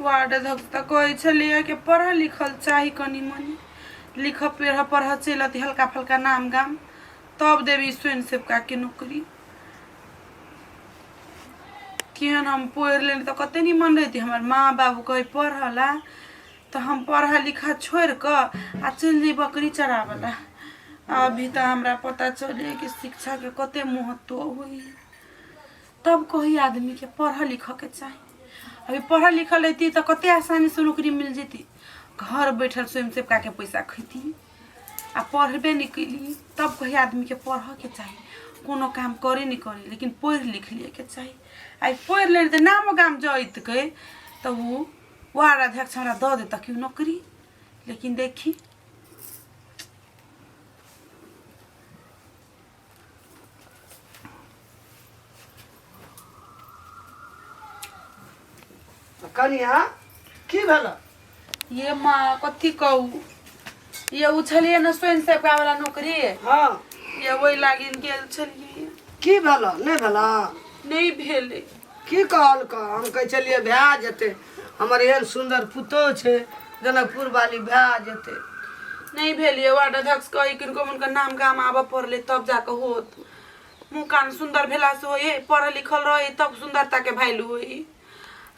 Ward अध्यक्ष त कहे छलिए कि पढ़ा लिखल चाही कनी मनी लिख पढ़ चलती हल्का फल्का नाम गाम तब देवी स्वयं सेवका के नौकरी केहन हम पढ़ लेनी तो कते निमन रहती हमार माँ बाबू कहे पढ़ला तो हम पढ़ा लिखा छोड़ कर आ चल जाई बकरी चरावला। अभी तो हमरा पता चले कि शिक्षा के कते महत्व हुई तब कही आदमी के पढ़ लिख के चाहिए। अभी पढ़ल लिखल रहती तो कते आसानी से नौकरी मिल जेती घर बैठल स्वयं सेवका के पैसा खैती आ पढ़बे नहीं कैली तब कही आदमी के पढ़ के चाहिए कोनो काम करे नहीं करे लेकिन पढ़ लिख लिए के चाहिए। आई पढ़ ले तो नाम गाम जैत के तो वो वार्ड अध्यक्ष हमरा दे देता क्यों नौकरी लेकिन देखी कनिया की भेल ये माँ कथी कहू ये उछलिए न स्वयं सेवका वाला नौकरी हाँ ये वही लागिन गेल छलिए की भेल नहीं भेल नहीं भेले की कहल हम कहे चलिए भए जेते हमर एहन सुंदर पुतोह छे जनकपुर वाली भए जेते नहीं भेलिए वार्ड अध्यक्ष कही किनको उनका नाम गाम आब पड़ले तब जाके होत मुँह कान सुंदर भेला से होए पढ़ल लिखल रही तब सुंदरता के वैल्यू होई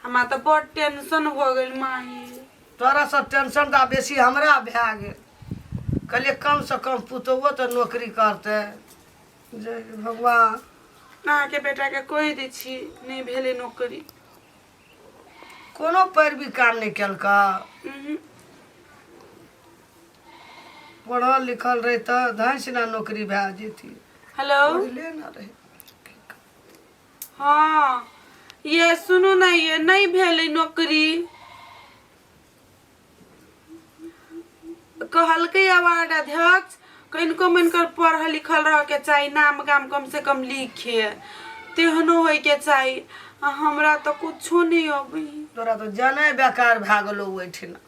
हमारा तो बड़ टेंशन हो गई माई तोरा सब टेंशन का बेसी हमरा भए गेल कहलिए कम से कम पुतोहो तो नौकरी करते जय भगवान अहाँ के बेटा के कह दी छी नहीं भेले नौकरी कोनो पैरवी काम नहीं केलका पढ़ल लिखल रही तो धैंस ना नौकरी भए जेती हेलो ले ना रहे हाँ ये सुनो ना ये नहीं भेले नौकरी कहलके वार्ड अध्यक्ष किनको मनकर पढ़ लिखल रह के चाहिए नाम गाम कम से कम लिखे तेहनो हो के चाहिए हमरा तो कुछो नहीं अभी तोरा तो जाने बेकार भए गेलो ओठिना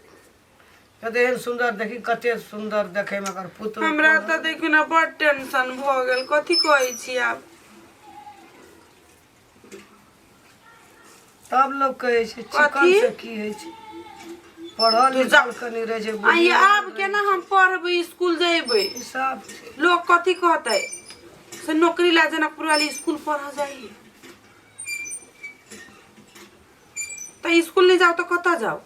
कते एहन सुंदर देखी कते सुंदर देखे में अगर पुत्र हमरा तो देखियो ना बड़ टेंशन भ गेल कथी कहै छी आप तब लोग कहे छै चिकन से की है छै पढ़ल लिखल कनी रहे छै आई आब केना हम पढ़बै स्कूल जेबै हिसाब लोग कथी कहतै से नौकरी ला जनकपुर वाली स्कूल पढ़ जाई तो स्कूल नहीं जाओ तो कत जाओ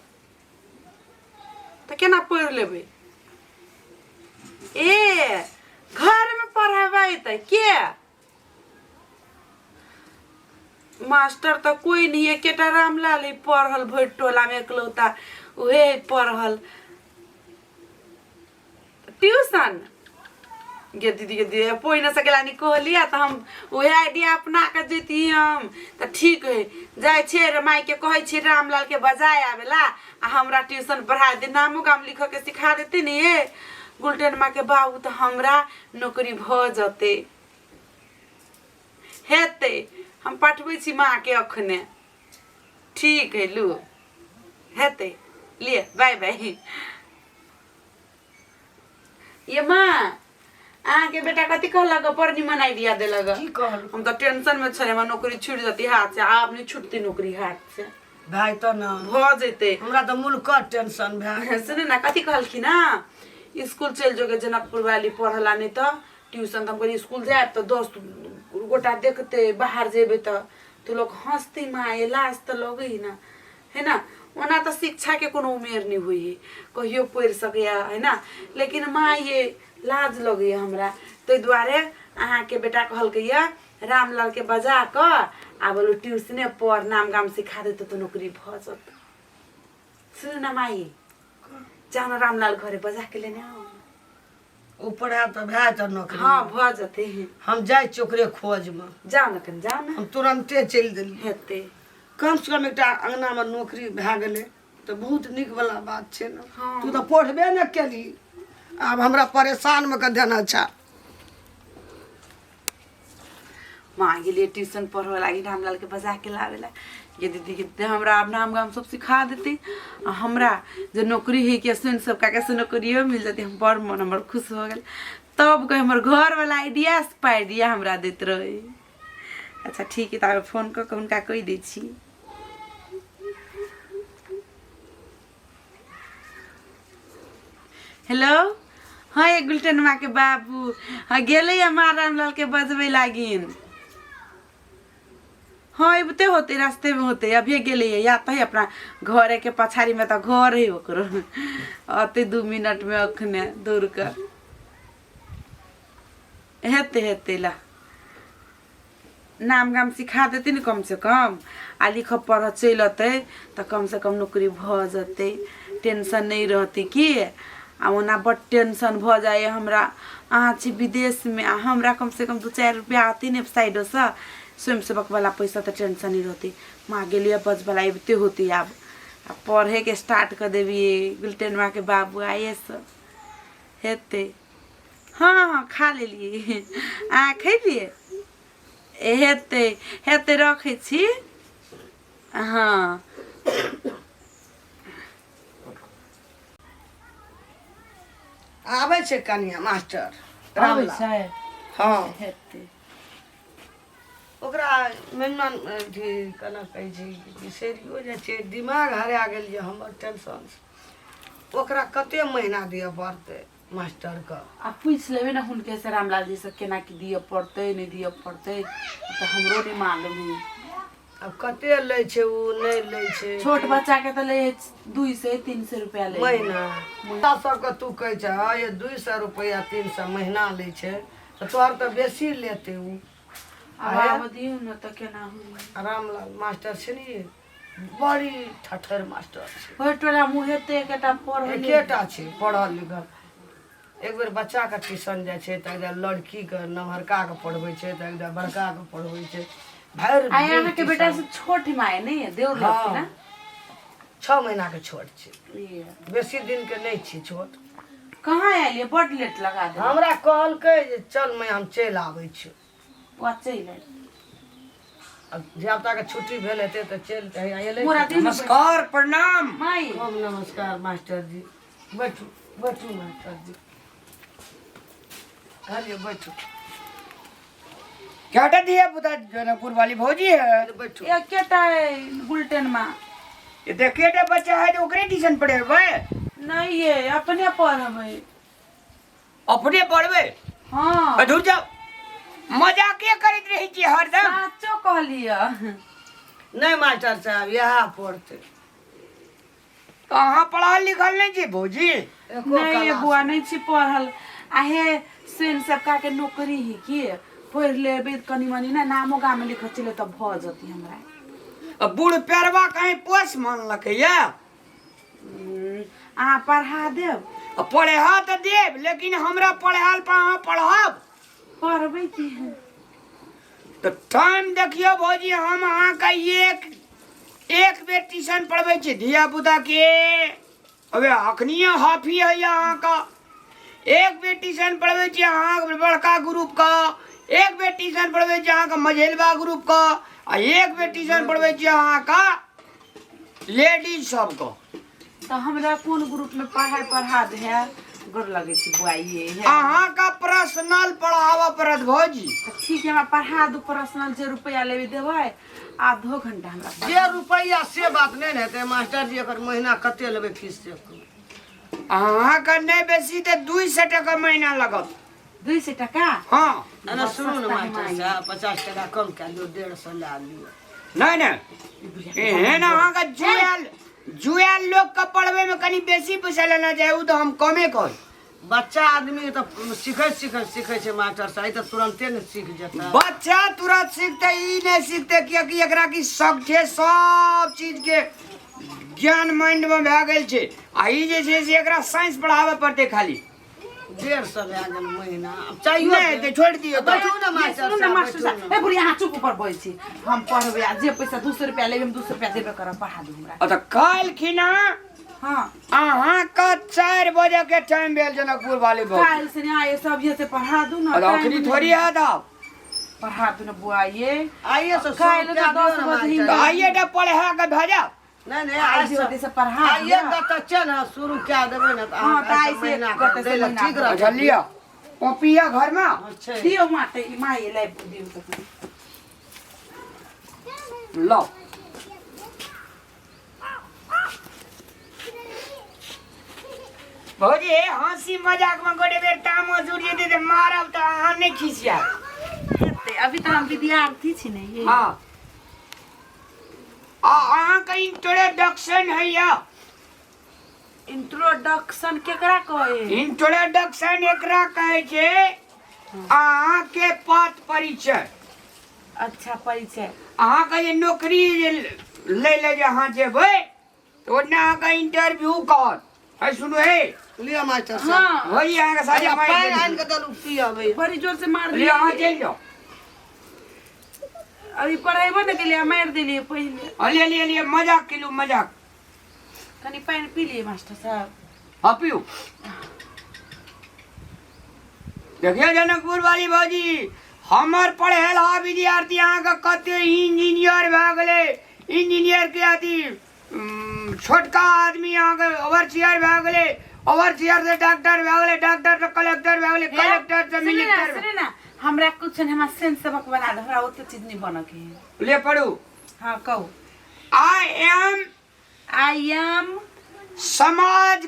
तो केना पढ़ लेबै ए घर में पढ़ेबै त के मास्टर तो कोई नहीं है केटा रामलाल ही पढ़ल भर टोला में एकलौता उहे पढ़ल ट्यूशन गे दीदी के दे पोई न सकेला नि कहलिया त हम उहे आइडिया अपना के जेती हम त ठीक है जाय छे रे माई के कहै छी रामलाल के बजाय आवेला आ हमरा ट्यूशन पढ़ा दे नामो काम लिख के सिखा देते नि गुलटेन माँ के बाबू त हमरा नौकरी भ जते हेते हम पठबै छी माँ के अखने ठीक है लू हेते लिए बाय बाय ये माँ अहाँ के बेटा कथी कहलक परनी मनाई दिया देलक की कहल हम तो टेंशन में छले हम नौकरी छूट जाती हाथ से आप नहीं छूटती नौकरी हाथ से भाई तो ना भ जेते हमरा तो मुल्क टेंशन भए सुने ना कथी कहलखिन ना स्कूल चल जोगे जनकपुर वाली पढ़ला नहीं तो ट्यूशन तो हम स्कूल जाए तो 10 गोटा देखते बाहर जेबे तो लोग हंसते माँ ये लाज तो लगे ना है ना ओना तो शिक्षा के कोनो उमेर नहीं हुई है कहियो पढ़ सके है ना लेकिन माँ ये लाज लगे हमरा तो द्वारे अहाँ के बेटा कहलकै रामलाल के बजा कर आ बोलो ट्यूशने पढ़ नाम गाम सिखा देते तो नौकरी भ जत सुन ना माई जाना रामलाल घरे बजा के लेने आओ ऊपर आ तो भए तो नौकरी हाँ भ जते हम जाय चोकरे खोज में जाओ ना कन जाओ ना हम तुरंते चल देली हेते कम से कम एक अंगना में नौकरी भए गेले तो बहुत निक वाला बात छे ना हाँ। तू तो पढ़बे न केली अब हमरा परेशान में कर देना अच्छा माँ के लिए ट्यूशन पढ़वे लगी रामलाल के बजा के लावेला ये दीदी के हमरा अब नाम गाम सब सिखा देती हमरा जो नौकरी है कि सुन सब का कैसे नौकरियो मिल जाती हम बड़ मन हमर खुश हो गए तब कहे हमर घर वाला आइडिया आइडिया हमरा देते रहे अच्छा ठीक है तब फोन कर उनका कह दी छी हेलो हाँ ये गुलटेन माँ के बाबू हाँ गेले हमार रामलाल के बजबे लागिन हाँ इबते होते रास्ते में होते अभी गेले या तो ही अपना घरे के पछाड़ी में तो घर ही ओकरो आते 2 मिनट में अखने दूर कर हेते हेते ला नाम गाम सिखा देती न कम से कम आ लिख पढ़ चलते तो कम से कम नौकरी भ जते टेंशन नहीं रहती कि आ ओना बड़ टेंशन भ जाए हमरा अहाँ छी विदेश में आ हमरा कम से कम 2-4 रुपया आती ने साइड से स्वयं सेवक वाला पैसा तो टेंशन नहीं रहती माँ गेलिए बज वाला इबते होती अब पढ़े के स्टार्ट कर देवी गुलटेन माँ के बाबू आइए सब हेते हाँ खा लेलिए खैलिए हेते हेते रखे छी हाँ आबै छै कनिया मास्टर आबै रामलाल छै हाँ हेते ओकरा मेहमान अथी केना कहै छै बिसरियो जाइ छै दिमाग हरा गेल जे हमर टेंशन ओकरा कते महीना दिअ पड़तै मास्टर के आ पूछ लेबे ना हुनके से रामलाल जी से केना की दिए पड़ते नहीं दिए पड़ते तो हमरो नहीं मालूम है अब कते लै छै उ नहीं लै छै छोट बच्चा के तो ले 200-300 रुपया ले महीना बच्चा सबके तू कहै छै हाँ ये 200 रुपया 300 महीना लै छै तो तोहर तो बेसी लेते उ अब दियो ना तो केना हुई रामलाल मास्टर छै नी बड़ी ठठर मास्टर छै होय टोला मुहे ते एकटा पढ़ एकेटा छै पढ़ल लिखल एक बेर बच्चा के ट्यूशन जाइ छै तऽ एकटा लड़की के नमहरका के पढ़बै छै तऽ एकटा बड़का के पढ़बै छै भरि आ यहाँ के बेटा से छोट माय नहीं है देव लगती ना 6 महीना के छोट छै ये बेसी दिन के नहीं छी छोट कहाँ आइलिए बड़ लेट लगा दे हमरा कहलकै जे चल मैं हम चलि आबै छी वो चल अब धियापुता के छुट्टी भेल हेतै तऽ चलि अयलै पूरा दिन नमस्कार प्रणाम माई खूब नमस्कार मास्टर जी बैठू बैठू मास्टर जी अरे बैठू क्या दिया पुता जनकपुर वाली भौजी है बैठू ये केटा गुलटेन माँ ये देखिए बच्चा है जो ओकरे ट्यूशन पढ़े भाई नहीं ये अपने पढ़बै अपने पढ़वे हाँ धुर जाओ मजाके करैत रही छी हरदम साचो कहलिए नहीं मास्टर साहब यहाँ पढ़ते कहाँ पढ़ल लिखल नहीं छी भौजी एको नहीं ये क्लास बुआ नहीं छी पढ़ल आहे सेन सबका के नौकरी ही की पढ़ लेबे कनी मनी ना नामो गाम में लिखल चले तब भ जती हमरा अब बूढ़ पेरवा कहीं पोस मानलक या अहाँ पढ़ा देब अब पढ़े हा तो देव लेकिन हमरा पढ़ाल पर अहाँ पढ़ब पढ़बै की है तो टाइम देखियो भौजी हम अहाँ का एक बेर ट्यूशन पढ़बै छी धिया पुता के अबे अखनिए हाफी है अहाँ का एक बेर ट्यूशन पढ़बै छी अहाँ बड़का ग्रुप का एक बेर ट्यूशन पढ़बै छी अहाँ का मझेलवा ग्रुप का आ एक बेर ट्यूशन पढ़बै छी अहाँ का लेडीज सब का तो हमरा कौन ग्रुप में पढ़ा दे है गोर लगे छी बुआ ये है अहाँ का पर्सनल पढ़ावा पड़त भौजी तो ठीक है हमरा पढ़ा दू पर्सनल जे रुपया लेबे देबै आधो घंटा हमरा पढ़ा जे रुपया से बात नहीं न हेतै मास्टर जी एकर महीना कते लेबै फीस से अहाँ का नहीं बेसी तो 200 टका महीना लगत 200 टका हाँ ना सुनू न मास्टर साहब 50 टका कम कए लियो 150 ला लियो नहीं नहीं एहन अहाँ का जुआल लोग का पढ़वे में कनी बेसी पैसा लेना चाहिए उ तो हम कमे कह बच्चा आदमी तो सीखे छै मास्टर साहब तो तुरंते न सीख जेता बच्चा तुरंत सीखते ई नहीं सीखते कि एकरा की सबके सब चीज के ज्ञान माइंड में भए गेल छै आ ई जे छै से एकरा साइंस पढ़ावे पड़ते खाली 150 लए गेल महीना अब चाहिए नहीं तो छोड़ दियो तो बैठू न मास्टर सुनू न साहब मास्टर बैठू साहब ए बुढ़िया अहाँ चुप ऊपर बैठ छी हम पढ़बै आ जे पैसा 200 रुपया लेबे हम 200 रुपया देबे करब पढ़ा दू हमरा तो कल खिना हां अहाँ का 4 बजे के टाइम भेल जनकपुर वाले भौजी काल से आए सब ये से पढ़ा दू ना अखनी थोड़ी है दा पढ़ा दू ना बुआ ये आइए से काल तो 10 बजे तो आइए टा पढ़े के भेजा नहीं नहीं आज होते से पढ़ा आइए त चल शुरू क्या देबै न त हाँ, तो अहाँ ऐसे महीना करते कर से देला महीना ठीक कर। रह अच्छा लिया पपिया घर में अच्छा दियो माते माई ले दियो तो लो भौजी हंसी मजाक में गोटे बेर टाइम जुड़ जेते त मारब त अहाँ नहीं खिसिया। अभी तो हम विद्यार्थी छी नहीं। हाँ अहाँ का इंट्रोडक्शन है या इंट्रोडक्शन केकरा कहे? इंट्रोडक्शन एकरा कहे छे अहाँ के पद परिचय। अच्छा परिचय। अहाँ का जे नौकरी ले जहाँ जेबै तो ओना अहाँ का इंटरव्यू कर है। सुनो हे लिया मास्टर साहब हाँ वही अहाँ का साझा पैर माइक आन के दलू पियाबे बड़ी जोर से मार ले दिया। अहाँ चल जाओ। अभी पढ़ेबो न के लिए मार दिलिए पहले। ले मजाक किलो मजाक। कनी पानी पी लिए मास्टर साहब। हाँ पियो। देखिए जनकपुर वाली भौजी हमर पढ़ेला विद्यार्थी अहाँ का कते इंजीनियर भए गेले। इंजीनियर के अथी छोटका आदमी अहाँ के ओवरसियर भए गेले। ओवरसियर से डॉक्टर भए गेले। डॉक्टर से कलेक्टर भए गेले। कलेक्टर से मिनिस्टर। सुने ना हमरा कुछ न हमरा सेंस सबक बना दे। हमरा ओते चीज नहीं बन के। ले पढ़ू। हाँ कहो। आई एम समाज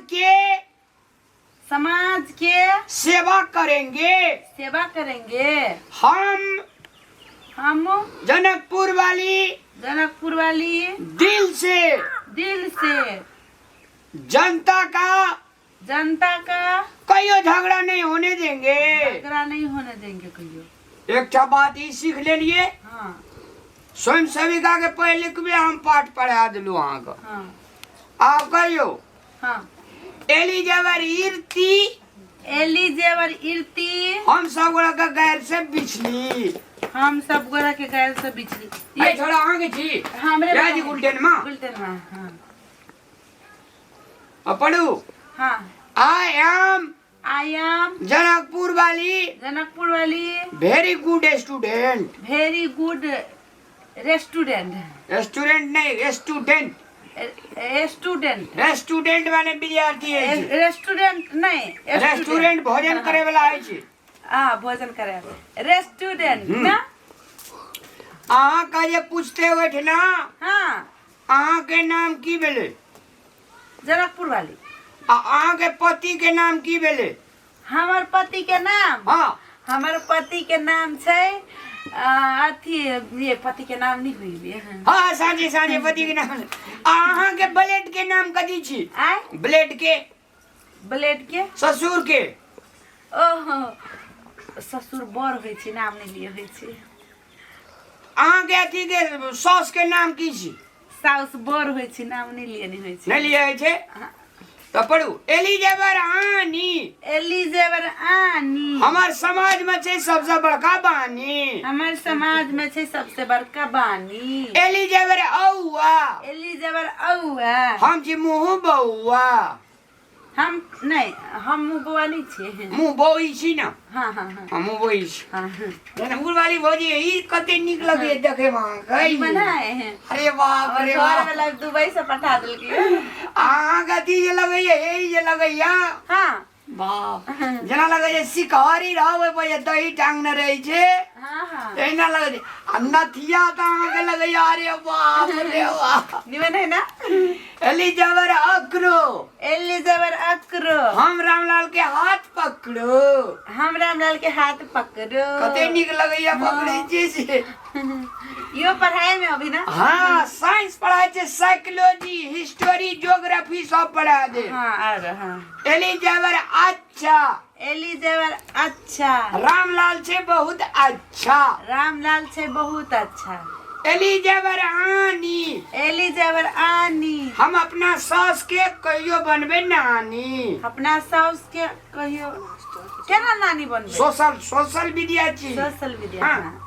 के सेवा करेंगे। सेवा करेंगे। हम जनकपुर वाली दिल से जनता का कहियो झगड़ा नहीं होने देंगे। झगड़ा नहीं होने देंगे कहियो। एक बात ही सीख ले लिए। हाँ स्वयं सेविका के पहले के भी हम पाठ पढ़ा दिलू अहाँ को। हाँ आप कहियो हाँ एलिजेवर इर्ती हम सब गोड़ा का गैर से बिछली। हम सब गोरा के गैर से बिछली। ये थोड़ा आगे छी हमरे राजी गुलटेन माँ हाँ अब पढ़ू। हाँ आई एम जनकपुर वाली very good student. Very good restaurant. Student नहीं स्टूडेंट। स्टूडेंट माने विद्यार्थी है। रेस्टोरेंट नहीं रेस्टोरेंट भोजन करे वाला है छी। हाँ भोजन करे रेस्टोरेंट ना। अहाँ का जे पूछते हुए थे ना। हाँ अहाँ के नाम की भेले? जनकपुर वाली। अहाँ के पति के नाम की भेले? हमार पति के नाम। हाँ हमार पति के नाम छै अथी ये पति के नाम नहीं हुई। हाँ साझे पति के नाम। अहाँ के ब्लेड के नाम कथी छी? ब्लेड के ससुर के। ओहो ससुर बड़ होय छै नाम नहीं लिए होय छै। अहाँ के अथी के सास के नाम की छी? साउस बड़ होय छै नाम नहीं लिए नहीं होय छै। नहीं लिए होय छै तो पढ़ू। एलिजेवर आनी हमार समाज में छै सबसे बड़का बानी। हमार समाज में छै सबसे बड़का बानी। एलिजेवर औआ हम छी मुँह बउआ। हम मुँह बउआ नहीं छी। मुँह बउई छी ना। हाँ हाँ हाँ हम मुँह बउई छी। हाँ जनकपुर वाली भौजी ई कते निक लगे देखे में। कई बनाए हैं। अरे बाप रे घर बाप। वाला दुबई से पठा दिल के। अहाँ कथी जे लगैया यही जे लगैया। हाँ बाप जना लगैया शिकारी रहबै पर दही टांगने रहै छै। हाँ हाँ एना लगे छै। आ नथिया त अहाँ के लगैया अरे बाप रे बाप। निमन है ना। एलिजेवर अक्रो हम रामलाल के हाथ पकड़ो। कते निक लगैया पकड़ै छै से। यो पढ़ाई में अभी ना। हाँ साइंस पढ़ाई छै साइकोलॉजी हिस्टोरी ज्योग्राफी सब पढ़ा दे। हाँ हाँ एलिजेवर अच्छा रामलाल छै बहुत अच्छा। एलिजेवर आनी हम अपना सास के कहियो बनबे नानी। अपना सास के कहियो केना नानी बनबे? सोशल विद्यार्थी। हाँ।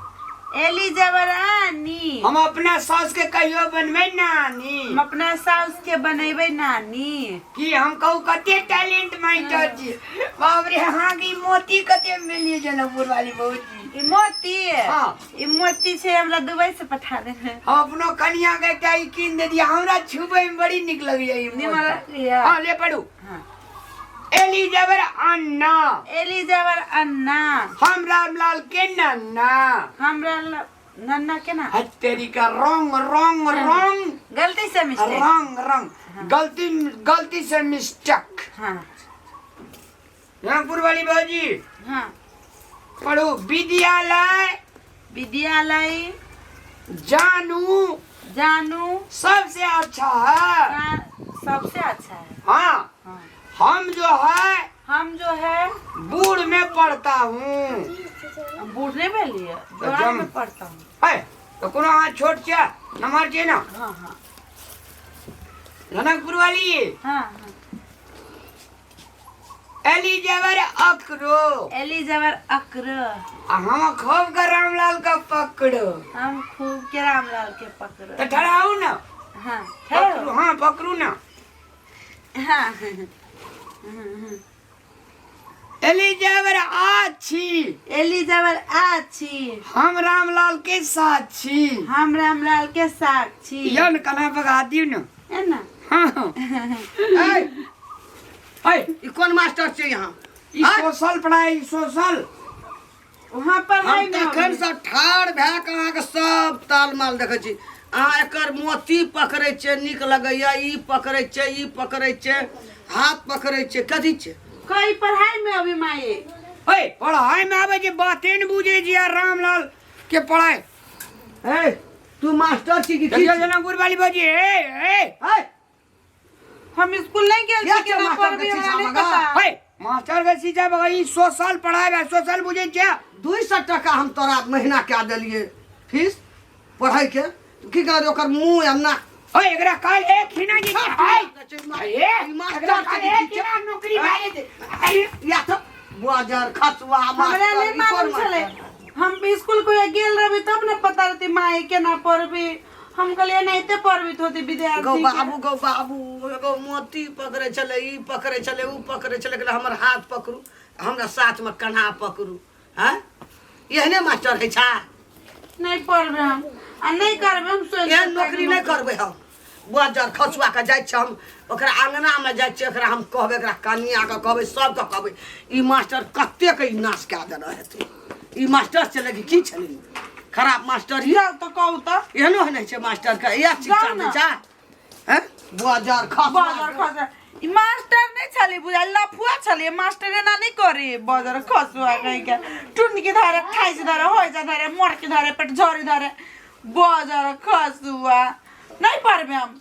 एलिजेवर आनी हम अपना सास के कहियो बनबे नानी। हम अपना सास के बनेबे नानी। कि हम कहू कते टैलेंट मास्टर जी। बाप रे अहाँ की मोती कते मिली जनकपुर वाली भौजी। ई मोती हाँ ई मोती छै हमरा दुबई से पठा दे। हम अपनो कन्या के एकटा ई कीन दे दिया। हमरा छुबे में बड़ी निक लगैया ई मोती। हां ले पढ़ू। हाँ एलिजेवर अन्ना हम रामलाल के नन्ना। हमरा नन्ना के ना। तेरी का रंग गलती से मिस्टेक। रंग गलती से मिस्टेक। हाँ रंगपुर वाली भौजी हाँ पढ़ो विद्यालय विद्यालय जानू जानू सबसे अच्छा है। सबसे अच्छा है। हाँ हाँ हम जो है हम जो है बूढ़ में पढ़ता हूँ। बूढ़े में लिए जवान में पढ़ता हूँ। है तो कोनो हाथ छोट चा नंबर के ना हाँ हाँ रनकपुर वाली हाँ हाँ एलिजेवर अकरो एलिजाबर अक्र हम खूब का रामलाल का पकड़ो हम खूब के रामलाल के तो पकड़ो। ठहराओ ना हाँ पकड़ू हाँ पकड़ू ना हाँ एलिजेवर आछी एलिजाबर आछी हम रामलाल के साक्षी हम रामलाल के साक्षी यन कला बगा दियो ना है ना। हाँ हाँ ए, है ई कौन मास्टर छै यहाँ ई सोशल पढ़ाई सोशल वहाँ पर हम है ना तखन से ठाढ़ भए कऽ अहाँके सब ताल माल देखै छी। अहाँ एकर मोती पकड़ै छियै नीक लगैया, ई पकड़ै छियै, ई पकड़ै छियै, हाथ पकड़ै छियै, कथी छै? कई पढ़ाई में अभी माये ओए पढ़ाई में आवे जे बातें न बुझे जी रामलाल के पढ़ाई ए तू मास्टर छी कि की छी? जनकपुर वाली बाजी ए ए हम स्कूल नहीं गए या थे क्या ना मास्टर पर भी के हमरा नहीं शीशा पता। ए मास्टर के सीधा बगई सोशल पढ़ाई बा सोशल बुझे छे 200 टका हम तोरा महीना के देलिए फीस पढ़ाई के की कर ओकर मुंह या ना ओए एकरा काल एक खिना जी ए मास्टर एकरा काल एक के खिना नौकरी भाई दे या तो बाजार खसवा हमरा नहीं मालूम चले। हम स्कूल को गेल रही तब न पता रहती माए के ना पढ़बी। हम कहलिए नहीं ते पढ़बी होती गो विद्यार्थी बाबू एगो मोती पकड़े चले, ई पकड़े चले, ऊ पकड़े चले, कहले हमर हाथ पकड़ू, हमरा साथ में कन्हा पकड़ू। हैं एहने मास्टर है छा? नहीं पढ़बे हम आ नहीं करबे हम एहन नौकरी नहीं करबे हम। बाजार खसुआ के जाय छी हम ओकरा आंगना में जाय छी, ओकरा हम कहबे, ओकरा कनिया के कहबे, सब के कहबे ई मास्टर कते के नाश कए देने हेतै। ई मास्टर चले कि की छलै खराब मास्टर ही जा तो कहू तो एहनो नहीं छै मास्टर के इएह शिक्षा जाउ दै न। छै। हैं बाजार बाजार खसुआ खसुआ ई मास्टर नहीं छली बुझा लफुआ छली मास्टर ना नहीं करे बाजार खसुआ कहीं के टुन के धारे खाइस धारे होय जा धारे मोर के धारे पेट झोरी धारे बाजार खसुआ नहीं पढ़बे हम